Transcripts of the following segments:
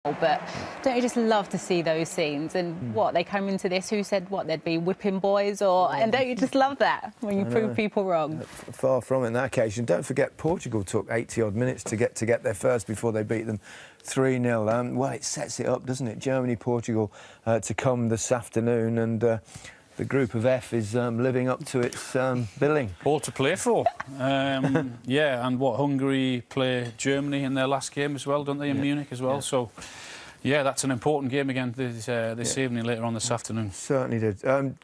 But don't you just love to see those scenes? And what, they come into this, who said what, they'd be whipping boys? And don't you just love that when you prove people wrong? Far from it in that occasion. Don't forget, Portugal took 80-odd minutes to get there first before they beat them 3-0. Well, it sets it up, doesn't it? Germany, Portugal to come this afternoon, and the group of F is living up to its billing. All to play for. Yeah, and what, Hungary play Germany in their last game as well, don't they, in Munich as well? Yeah. So, yeah, that's an important game again this evening, later on this afternoon. Certainly did.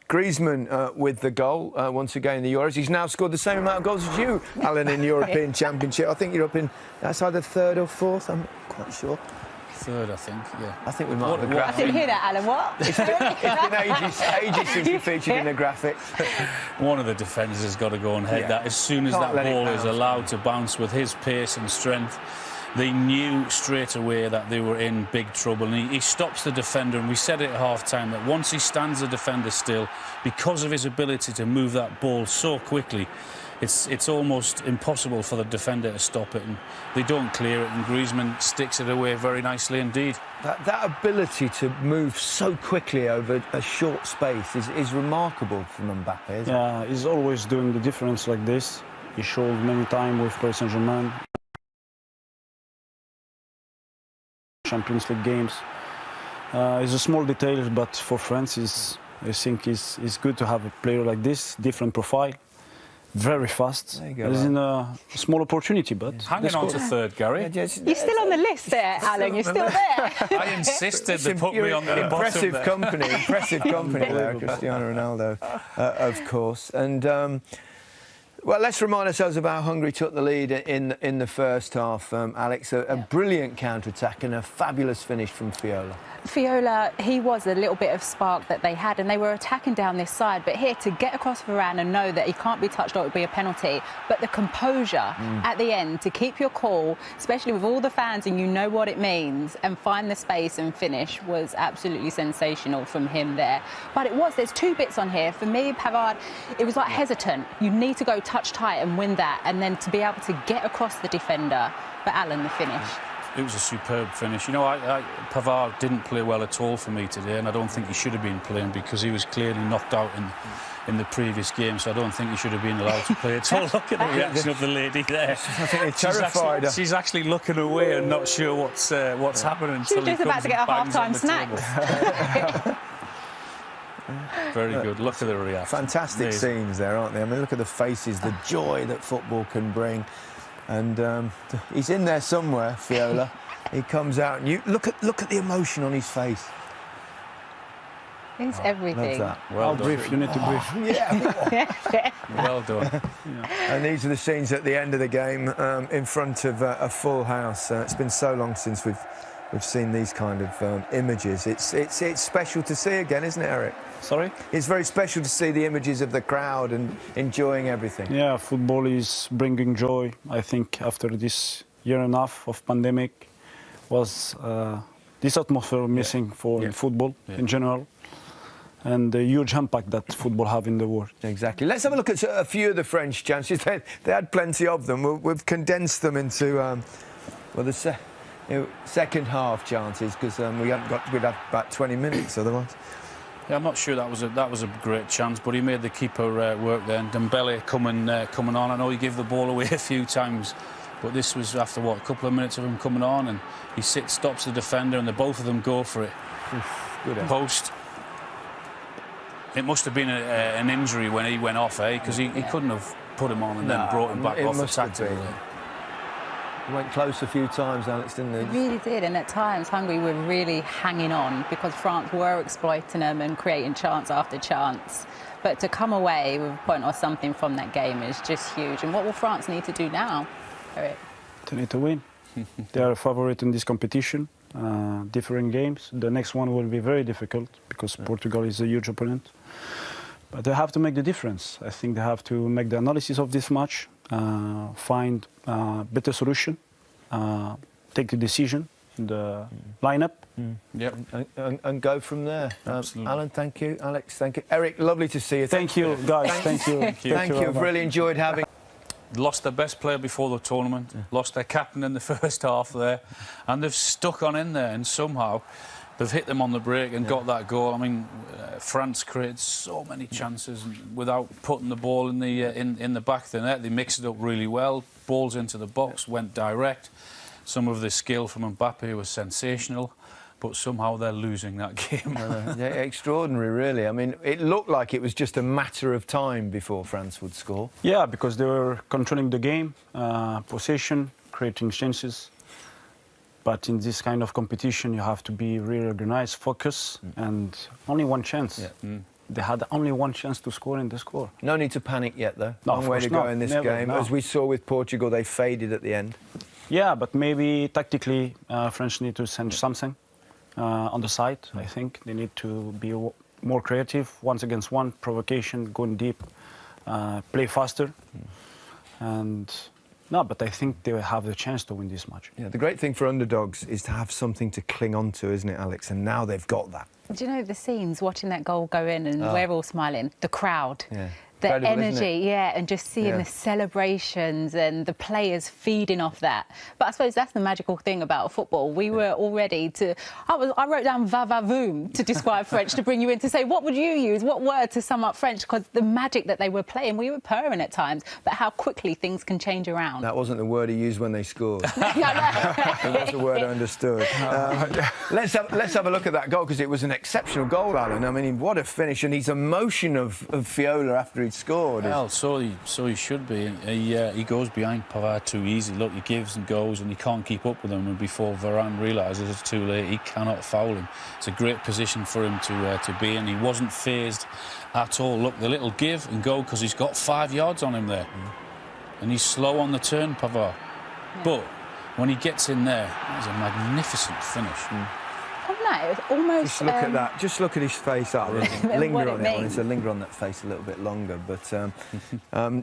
Griezmann with the goal, once again in the Euros. He's now scored the same amount of goals as you, Alan, in European Championship. I think you're up in, that's either third or fourth, I'm not quite sure. Third, I think, yeah. I think we might have a graphic. I didn't hear that, Alan, what? It's been ages since you featured in a graphic. One of the defenders has got to go and head that. As soon as that ball is allowed to bounce with his pace and strength, they knew straight away that they were in big trouble. And he stops the defender, and we said it at half-time, that once he stands the defender still, because of his ability to move that ball so quickly, it's almost impossible for the defender to stop it, and they don't clear it, and Griezmann sticks it away very nicely indeed. That ability to move so quickly over a short space is remarkable from Mbappe, isn't it? Yeah, he's always doing the difference like this. He showed many times with Paris Saint-Germain. Champions League games. It's a small detail, but for France, I think it's good to have a player like this, different profile. Very fast. It's in a small opportunity, but hanging on to third, Gary. You're still on the list there, Alan. You're still there. I insisted they put me on the impressive bottom company. Impressive company there, Cristiano Ronaldo, of course. And well, let's remind ourselves about how Hungary took the lead in the first half. Alex, a brilliant counter-attack and a fabulous finish from Fiola. Fiola, he was a little bit of spark that they had, and they were attacking down this side. But here, to get across Varane and know that he can't be touched or it would be a penalty, but the composure at the end to keep your cool, especially with all the fans and you know what it means, and find the space and finish was absolutely sensational from him there. But there's two bits on here. For me, Pavard, it was like hesitant. You need to go touch tight and win that, and then to be able to get across the defender. But Alan, the finish. It was a superb finish. You know, Pavard didn't play well at all for me today, and I don't think he should have been playing because he was clearly knocked out in the previous game, so I don't think he should have been allowed to play at all. Look at the reaction of the lady there. I think they're terrified. She's actually looking away and not sure what's happening. She's just about to get a half-time snack. Very good. Look at the reaction. Fantastic scenes there, aren't they? I mean, look at the faces, the joy that football can bring. And he's in there somewhere, Fiola. He comes out, and you look at the emotion on his face. It's everything. Love that. Well done. Brief. You need to brief. Yeah. Well done. And these are the scenes at the end of the game, in front of a full house. It's been so long since we've seen these kind of images. It's special to see again, isn't it, Eric? Sorry? It's very special to see the images of the crowd and enjoying everything. Yeah, football is bringing joy. I think after this year and a half of pandemic was this atmosphere missing for football in general, and the huge impact that football have in the world. Exactly. Let's have a look at a few of the French chances. They had plenty of them. We've condensed them into the second half chances because we'd have about 20 minutes otherwise. Yeah, I'm not sure that was a great chance, but he made the keeper work there. And Dembele coming on. I know he gave the ball away a few times, but this was after a couple of minutes of him coming on, and he stops the defender, and both of them go for it. Good post. It must have been an injury when he went off, because he couldn't have put him on and then brought him back off tactically. He went close a few times, Alex, didn't he? They really did, and at times Hungary were really hanging on because France were exploiting them and creating chance after chance. But to come away with a point or something from that game is just huge. And what will France need to do now, Eric? They need to win. They are a favourite in this competition. Different games. The next one will be very difficult because Portugal is a huge opponent. But they have to make the difference. I think they have to make the analysis of this match, find a better solution, take the decision, the lineup. And go from there. Absolutely. Alan, thank you. Alex, thank you. Eric, lovely to see you. Thank you, guys. Thank you. Thank you. I've really enjoyed having lost their best player before the tournament, lost their captain in the first half there, and they've stuck on in there, and somehow they've hit them on the break and got that goal. I mean, France created so many chances without putting the ball in the back of the net. They mixed it up really well. Balls into the box, went direct. Some of the skill from Mbappe was sensational, but somehow they're losing that game. Yeah, extraordinary, really. I mean, it looked like it was just a matter of time before France would score. Yeah, because they were controlling the game, possession, creating chances. But in this kind of competition, you have to be really organized, focus, and only one chance. Yeah. They had only one chance to score, and they scored. No need to panic yet, though. No, Long way to go in this game. No. As we saw with Portugal, they faded at the end. Yeah, but maybe tactically, French need to send something on the side. I think they need to be more creative, once against one, provocation, going deep, play faster, and. No, but I think they will have the chance to win this match. Yeah, the great thing for underdogs is to have something to cling on to, isn't it, Alex? And now they've got that. Do you know the scenes, watching that goal go in and we're all smiling? The crowd. Yeah. The Incredible, energy, yeah, and just seeing the celebrations and the players feeding off that. But I suppose that's the magical thing about football. We were all ready to... I wrote down va-va-voom to describe French, to bring you in, to say, what would you use? What word to sum up French? Because the magic that they were playing, we were purring at times, but how quickly things can change around. That wasn't the word he used when they scored. It was the word I understood. Let's have a look at that goal, because it was an exceptional goal, Alan. I mean, what a finish, and his emotion of Fiola after he'd scored. Well, so he should be. He goes behind Pavard too easy. Look, he gives and goes, and he can't keep up with him. And before Varane realises it's too late, he cannot foul him. It's a great position for him to be in. He wasn't phased at all. Look, the little give and go, because he's got 5 yards on him there, and he's slow on the turn, Pavard. Yeah. But when he gets in there, it's a magnificent finish. No, it was almost... Just look at that. Just look at his face. Linger on it. I want to linger on that face a little bit longer. But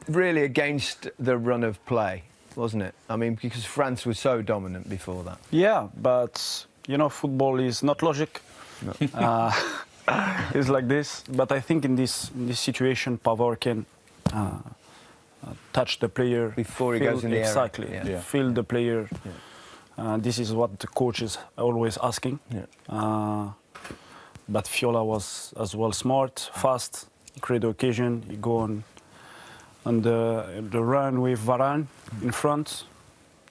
really against the run of play, wasn't it? I mean, because France was so dominant before that. Yeah, but, you know, football is not logic. No. It's like this. But I think in this situation, Pavard can touch the player... Before he goes in the area. Exactly. Yeah. Feel the player... Yeah. This is what the coach is always asking. Yeah. But Fiola was as well smart, fast, create occasion. He go on the run with Varane in front.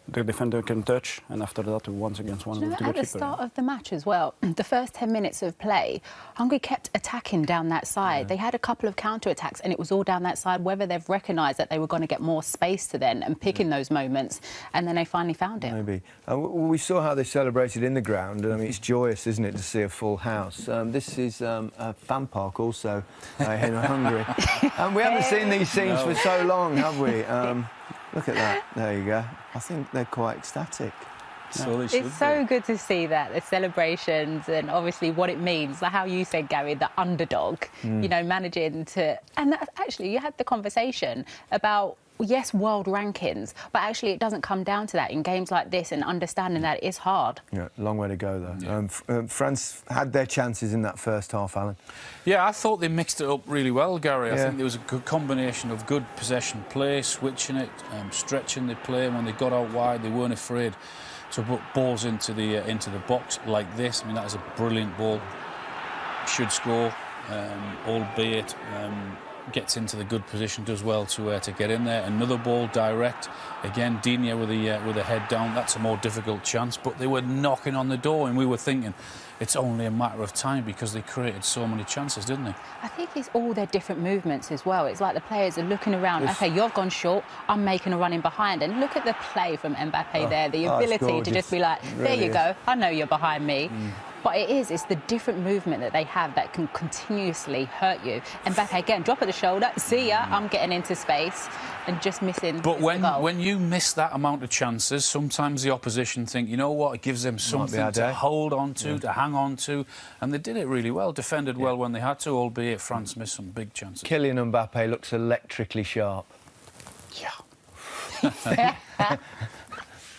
The defender can touch, and after that, once against one with the goalkeeper. At the start of the match as well, the first 10 minutes of play, Hungary kept attacking down that side. Yeah. They had a couple of counter-attacks, and it was all down that side, whether they've recognised that they were going to get more space to them and pick in those moments, and then they finally found it. Maybe. We saw how they celebrated in the ground, and I mean, it's joyous, isn't it, to see a full house. This is a fan park also in Hungary. And we haven't seen these scenes for so long, have we? Look at that. There you go. I think they're quite ecstatic. So it's so good to see that, the celebrations, and obviously what it means, like how you said, Gary, the underdog, you know, managing to... And that, actually, you had the conversation about, yes, world rankings, but actually it doesn't come down to that in games like this, and understanding that it's hard. Yeah, long way to go, though. Yeah. France had their chances in that first half, Alan. Yeah, I thought they mixed it up really well, Gary. I think there was a good combination of good possession play, switching it, stretching the play. When they got out wide, they weren't afraid to put balls into the box like this. I mean, that is a brilliant ball. Should score, albeit gets into the good position, does well to get in there. Another ball direct. Again, Digne with the head down. That's a more difficult chance, but they were knocking on the door, and we were thinking it's only a matter of time, because they created so many chances, didn't they? I think it's all their different movements as well. It's like the players are looking around. OK, you've gone short, I'm making a run in behind. And look at the play from Mbappe there, the ability to just be like, there you go, I know you're behind me. But it's the different movement that they have that can continuously hurt you. And Mbappe, again, drop of the shoulder, see ya, I'm getting into space, and just missing. But when you miss that amount of chances, sometimes the opposition think, you know what, it gives them something to hold on to, to hang on to. And they did it really well, defended well when they had to, albeit France missed some big chances. Kylian Mbappe looks electrically sharp. Yeah.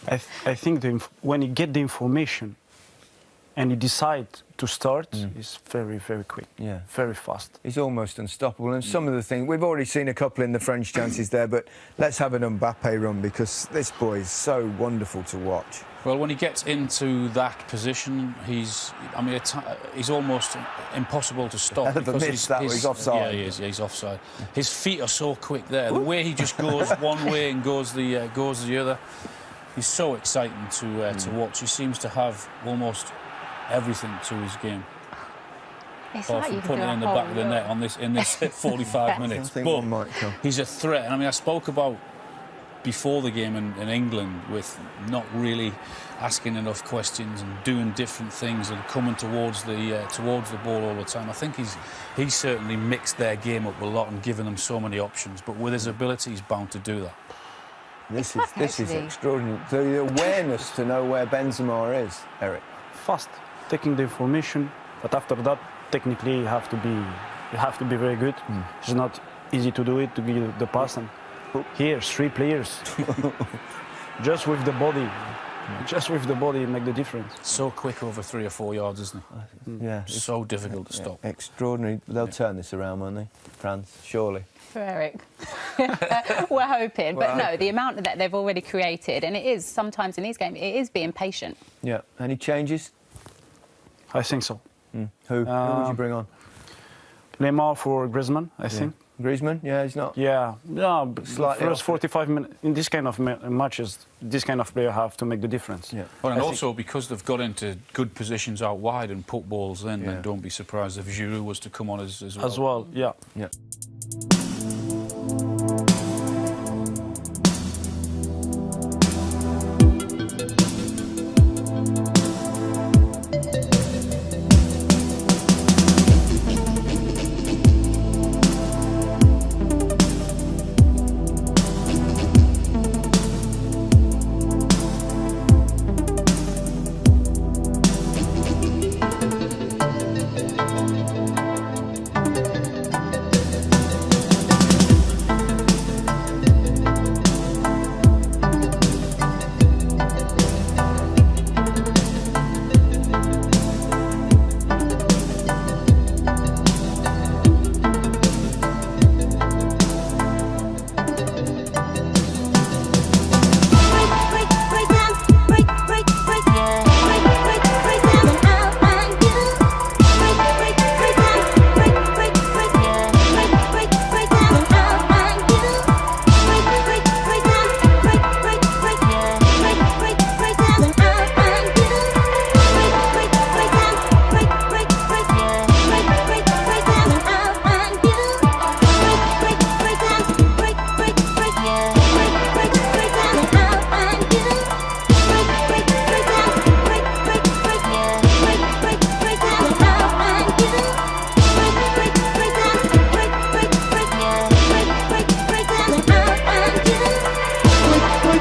I think when you get the information, and he decides to start is very, very quick. Yeah. Very fast. He's almost unstoppable. And some of the things, we've already seen a couple in the French chances there, but let's have an Mbappe run because this boy is so wonderful to watch. Well, when he gets into that position, he's almost impossible to stop. Because he's offside. Yeah, he is. Yeah, he's offside. His feet are so quick there. The way he just goes one way and goes the other. He's so exciting to watch. He seems to have almost everything to his game. It's Apart like from you putting it in the back of the net in this 45 minutes. I think But one might come. he's a threat. I mean, I spoke about before the game in England with not really asking enough questions and doing different things and coming towards the ball all the time. I think he's certainly mixed their game up a lot and given them so many options. But with his ability, he's bound to do that. This is extraordinary. The awareness to know where Benzema is, Eric. Fast, taking the information, but after that, technically, you have to be very good. It's not easy to do it, to give the pass. And here, 3 players, just with the body, make the difference. So quick over 3 or 4 yards, isn't he? Yeah. It's so difficult to stop. Extraordinary. They'll turn this around, won't they? France, surely. For Eric. We're hoping. But no, the amount that they've already created, and it is sometimes in these games, it is being patient. Yeah. Any changes? I think so. Who would you bring on? Neymar for Griezmann, I think. Griezmann? Yeah, he's not. Yeah, no, Slightly first off. 45 minutes in this kind of matches, this kind of player have to make the difference. Yeah. Well, and also because they've got into good positions out wide and put balls in, then don't be surprised if Giroud was to come on as well. As well, yeah. Yeah.